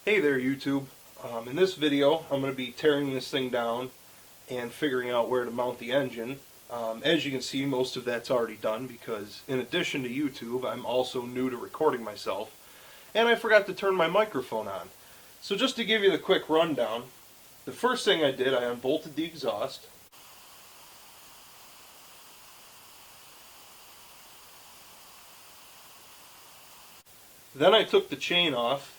Hey there YouTube. In this video I'm going to be tearing this thing down and figuring out where to mount the engine. As you can see, most of that's already done because in addition to YouTube I'm also new to recording myself and I forgot to turn my microphone on. So just to give you the quick rundown, the first thing I did, I unbolted the exhaust. Then I took the chain off.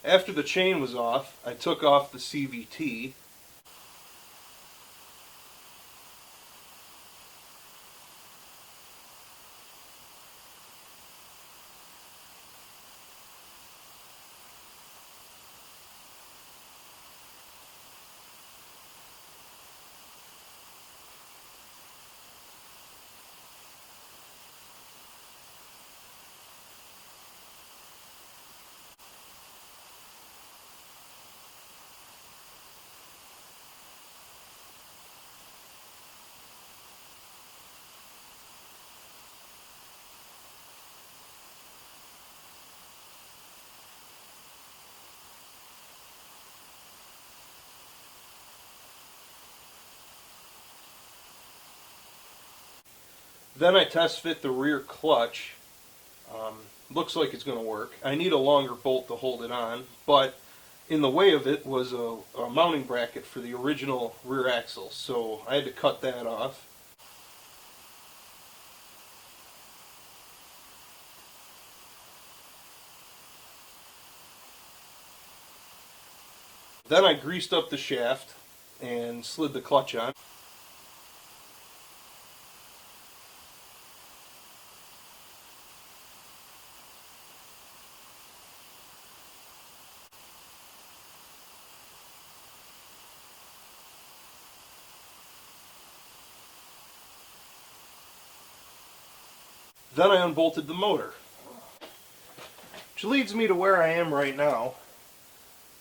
After the chain was off, I took off the CVT. Then I test fit the rear clutch. Looks like it's going to work. I need a longer bolt to hold it on, but in the way of it was a mounting bracket for the original rear axle, so I had to cut that off. Then I greased up the shaft and slid the clutch on. Then I unbolted the motor, which leads me to where I am right now.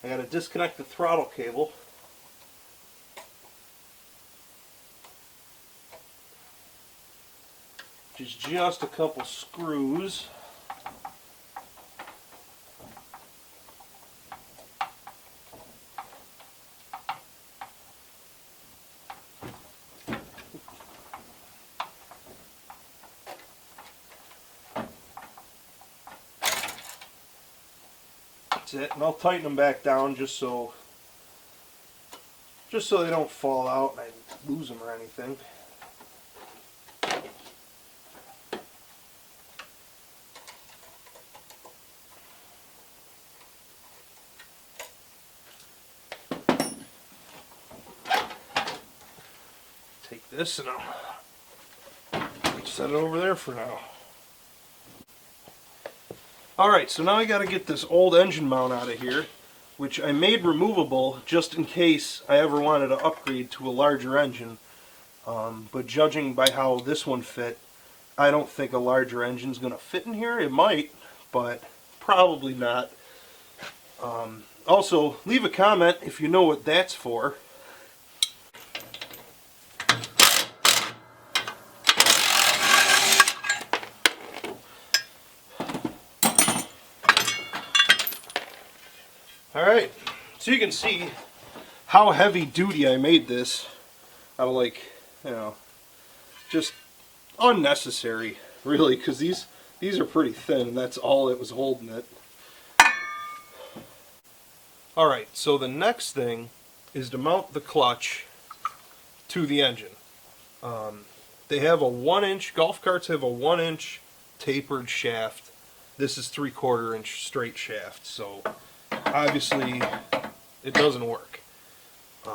I got to disconnect the throttle cable. Which is just a couple screws. That's it, and I'll tighten them back down just so they don't fall out and I lose them or anything. Take this and I'll set it over there for now. Alright, so now I got to get this old engine mount out of here, which I made removable just in case I ever wanted to upgrade to a larger engine. But judging by how this one fit, I don't think a larger engine's going to fit in here. It might, but probably not. Also, leave a comment if you know what that's for. Alright, so you can see how heavy duty I made this out of, like, just unnecessary, really, because these are pretty thin and that's all it was holding it. Alright, so the next thing is to mount the clutch to the engine. They have a 1-inch, golf carts have a 1-inch tapered shaft. This is 3/4 inch straight shaft, so obviously it doesn't work.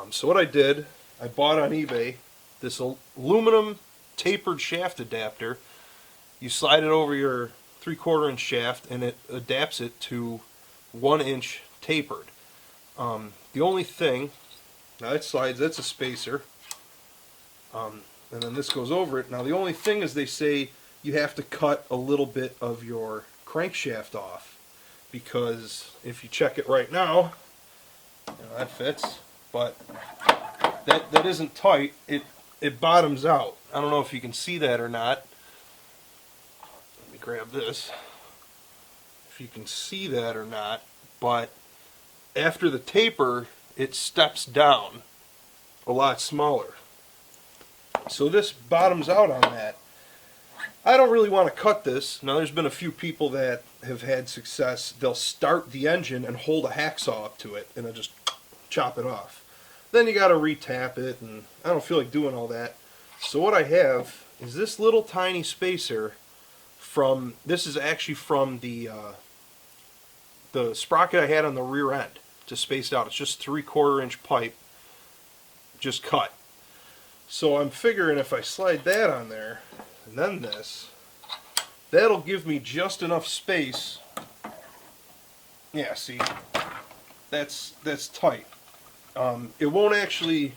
So what I did, I bought on eBay this aluminum tapered shaft adapter. You slide it over your 3/4 inch shaft and it adapts it to 1-inch tapered. The only thing, now it slides, that's a spacer, and then this goes over it. Now the only thing is they say you have to cut a little bit of your crankshaft off, because if you check it right now, that fits, but that isn't tight. It bottoms out. I don't know if you can see that or not. Let me grab this. If you can see that or not, but after the taper, it steps down a lot smaller. So this bottoms out on that. I don't really want to cut this. Now there's been a few people that have had success. They'll start the engine and hold a hacksaw up to it and then just chop it off. Then you got to retap it, and I don't feel like doing all that. So what I have is this little tiny spacer from, this is actually from the sprocket I had on the rear end to space out. It's just 3/4 inch pipe, just cut. So I'm figuring if I slide that on there, and then this, that'll give me just enough space. Yeah, see, that's tight. It won't actually,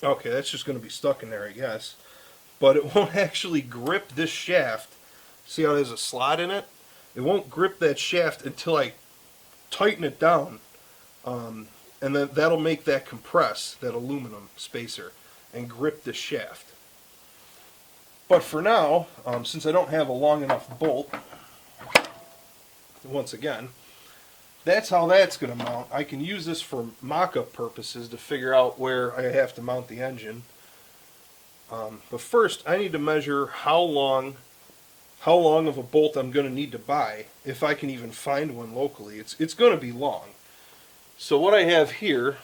okay, that's just going to be stuck in there, I guess. But it won't actually grip this shaft. See how there's a slot in it? It won't grip that shaft until I tighten it down. And then that'll make that compress, that aluminum spacer, and grip the shaft. But for now, since I don't have a long enough bolt, once again, that's how that's going to mount. I can use this for mock-up purposes to figure out where I have to mount the engine. But first, I need to measure how long of a bolt I'm going to need to buy, if I can even find one locally. It's going to be long. So what I have here,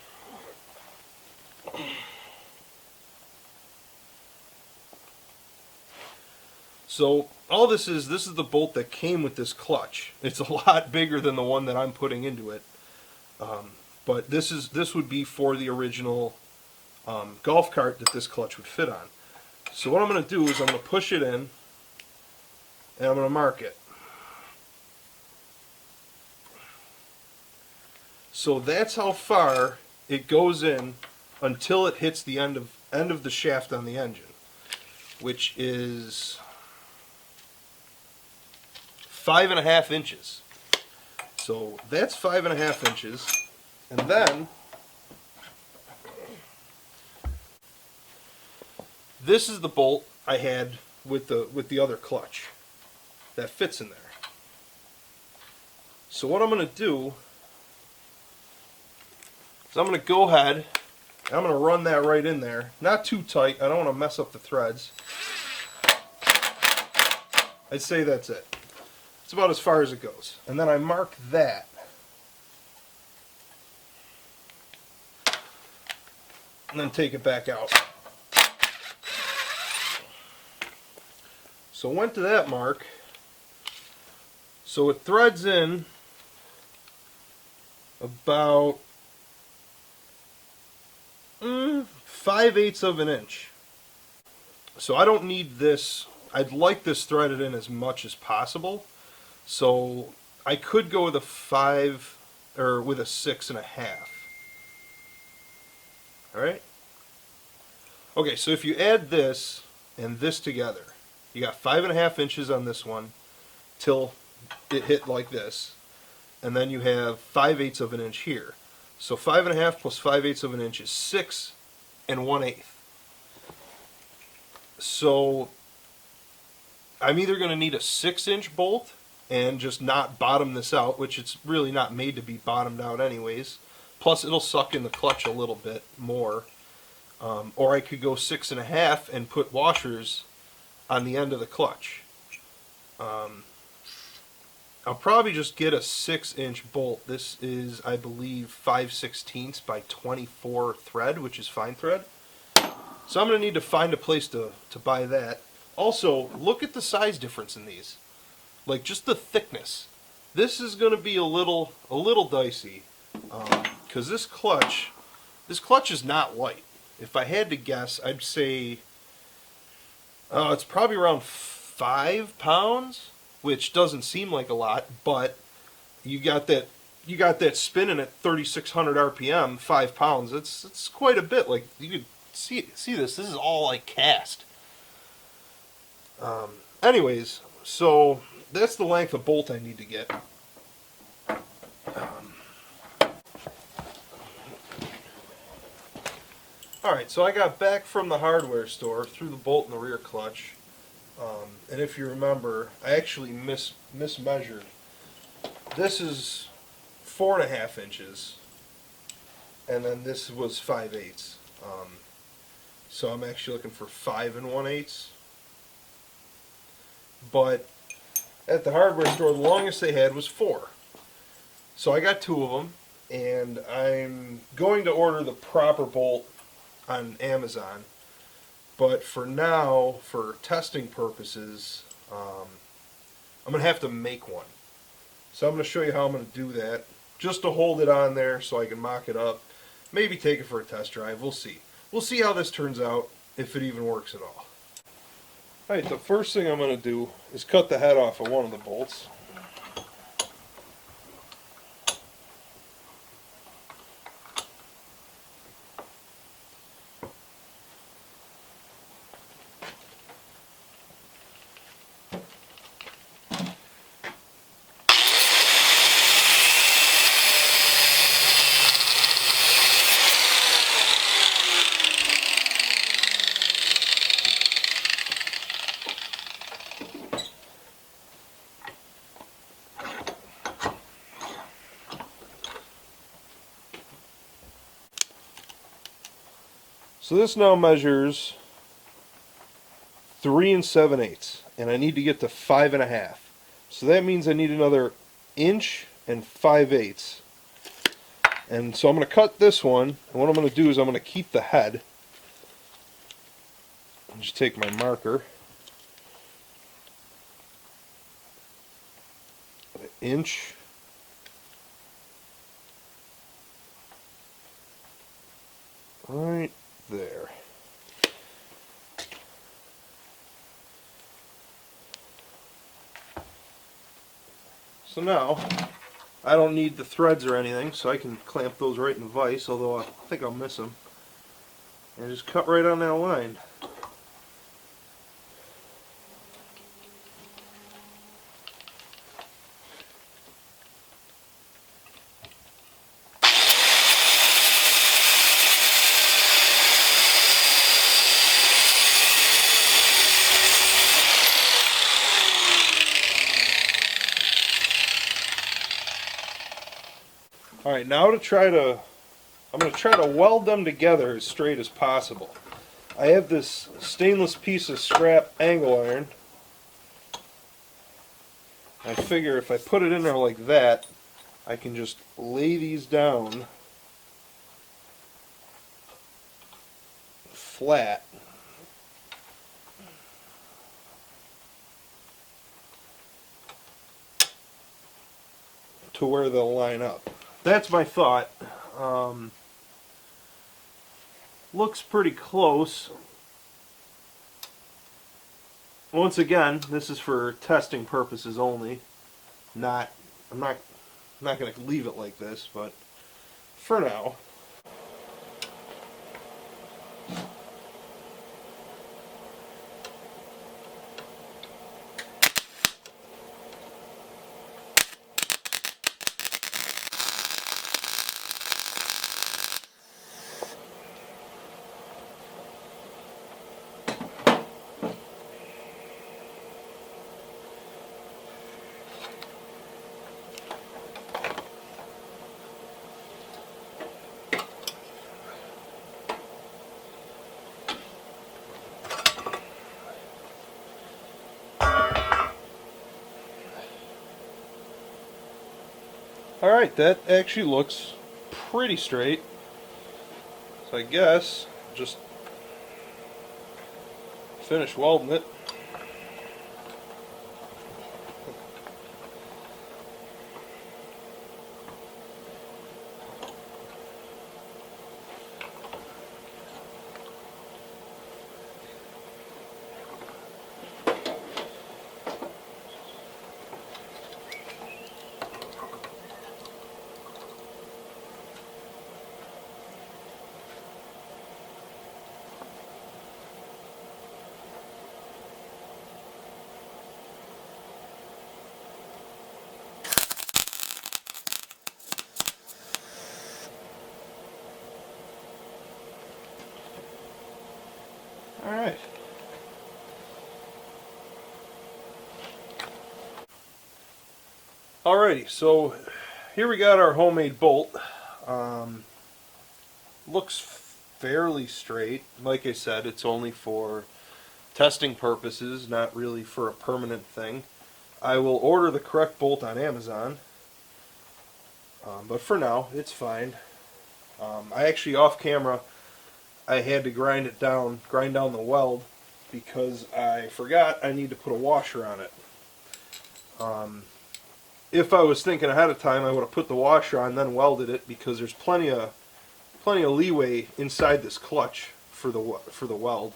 so all this is the bolt that came with this clutch. It's a lot bigger than the one that I'm putting into it, but this would be for the original golf cart that this clutch would fit on. So what I'm going to do is I'm going to push it in, and I'm going to mark it. So that's how far it goes in until it hits the end of the shaft on the engine, which is 5.5 inches. So that's 5.5 inches, and then this is the bolt I had with the other clutch that fits in there. So what I'm going to do is I'm going to go ahead and I'm going to run that right in there. Not too tight. I don't want to mess up the threads. I'd say that's it. It's about as far as it goes. And then I mark that. And then take it back out. So went to that mark. So it threads in about 5/8 of an inch. So I don't need this. I'd like this threaded in as much as possible. So I could go with a 5 or with a 6.5. Alright? Okay, so if you add this and this together, you got 5.5 inches on this one till it hit like this. And then you have 5/8 of an inch here. So 5.5 plus 5/8 of an inch is 6 1/8. So I'm either going to need a 6-inch bolt and just not bottom this out, which it's really not made to be bottomed out anyways. Plus it'll suck in the clutch a little bit more. Or I could go 6.5 and put washers on the end of the clutch. I'll probably just get a 6-inch bolt. This is, I believe, 5/16 by 24 thread, which is fine thread. So I'm going to need to find a place to buy that. Also, look at the size difference in these. Like, just the thickness. This is going to be a little dicey, because this clutch is not light. If I had to guess, I'd say it's probably around 5 pounds, which doesn't seem like a lot, but you got that spinning at 3,600 RPM, 5 pounds. It's quite a bit. Like, you could see this. This is all like cast. Anyways, so that's the length of bolt I need to get. Alright, so I got back from the hardware store, threw the bolt in the rear clutch, and if you remember, I actually mismeasured. This is 4.5 inches, and then this was 5/8. So I'm actually looking for 5 1/8. But at the hardware store, the longest they had was 4. So I got 2 of them, and I'm going to order the proper bolt on Amazon. But for now, for testing purposes, I'm going to have to make one. So I'm going to show you how I'm going to do that, just to hold it on there so I can mock it up. Maybe take it for a test drive. We'll see. We'll see how this turns out, if it even works at all. Alright, the first thing I'm going to do is cut the head off of one of the bolts. So this now measures 3 7/8, and I need to get to 5.5. So that means I need another inch and 5/8. And so I'm going to cut this one, and what I'm going to do is I'm going to keep the head. I'll just take my marker. An inch. Right there. So now, I don't need the threads or anything, so I can clamp those right in the vise, although I think I'll miss them. And just cut right on that line. Alright, now I'm going to try to weld them together as straight as possible. I have this stainless piece of scrap angle iron. I figure if I put it in there like that, I can just lay these down flat. To where they'll line up. That's my thought. Looks pretty close. Once again, this is for testing purposes only. I'm not going to leave it like this, but for now. Alright, that actually looks pretty straight. So I guess just finish welding it. Alright. Alrighty, so here we got our homemade bolt. Looks fairly straight. Like I said, it's only for testing purposes, not really for a permanent thing. I will order the correct bolt on Amazon, but for now, it's fine. I actually, off camera, I had to grind down the weld, because I forgot I need to put a washer on it. If I was thinking ahead of time, I would have put the washer on, then welded it, because there's plenty of leeway inside this clutch for the weld,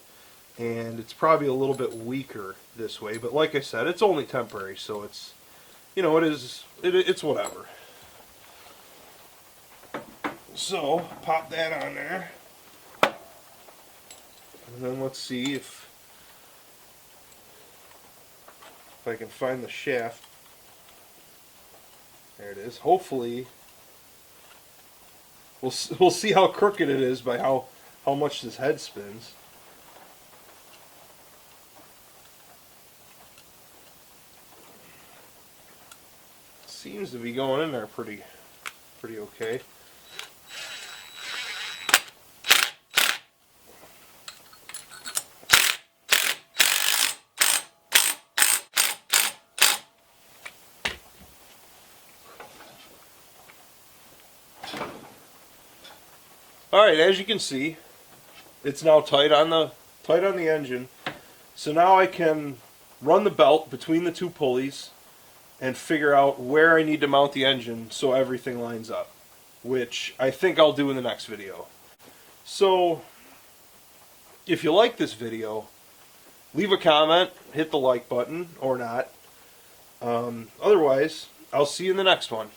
and it's probably a little bit weaker this way. But like I said, it's only temporary, so it's, you know, it's whatever. So pop that on there, and then let's see if I can find the shaft. There it is. Hopefully, we'll see how crooked it is by how much this head spins. Seems to be going in there pretty okay. Alright, as you can see, it's now tight on the engine. So now I can run the belt between the two pulleys and figure out where I need to mount the engine so everything lines up, which I think I'll do in the next video. So, if you like this video, leave a comment, hit the like button, or not. Otherwise, I'll see you in the next one.